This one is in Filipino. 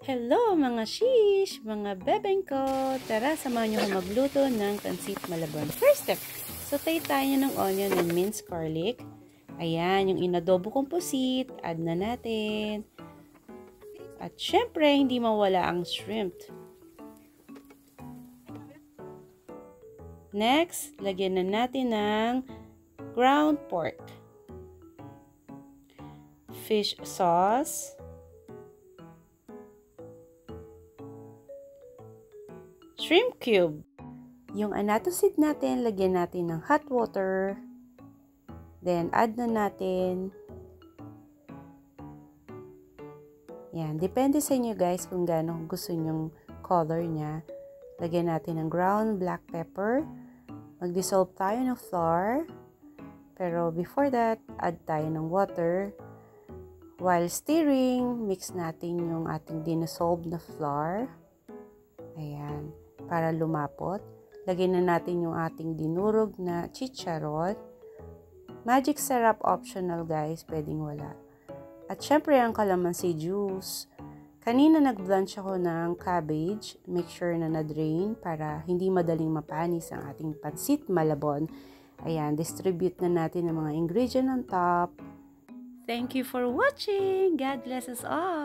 Hello mga shish, mga bebeng ko! Tara, samahan niyo ako magluto ng pansit malabon. First step, saute tayo ng onion and minced garlic. Ayan, yung inadobo kong pusit, add na natin. At syempre, hindi mawala ang shrimp. Next, lagyan na natin ng ground pork, fish sauce, shrimp cube. Yung annatto seed natin, lagyan natin ng hot water. Then, add na natin. Yan, depende sa inyo guys kung gaano gusto nyong color niya. Lagyan natin ng ground black pepper. Mag-dissolve tayo ng flour. Pero before that, add tayo ng water. While stirring, mix natin yung ating dissolved na flour. Ayan, para lumapot. Lagyan na natin yung ating dinurog na chicharon. Magic syrup optional guys, pwedeng wala. At syempre ang calamansi juice. Kanina nag-blanch ako ng cabbage. Make sure na na-drain para hindi madaling mapanis ang ating pansit malabon. Ayan, distribute na natin ang mga ingredient on top. Thank you for watching. God bless us all.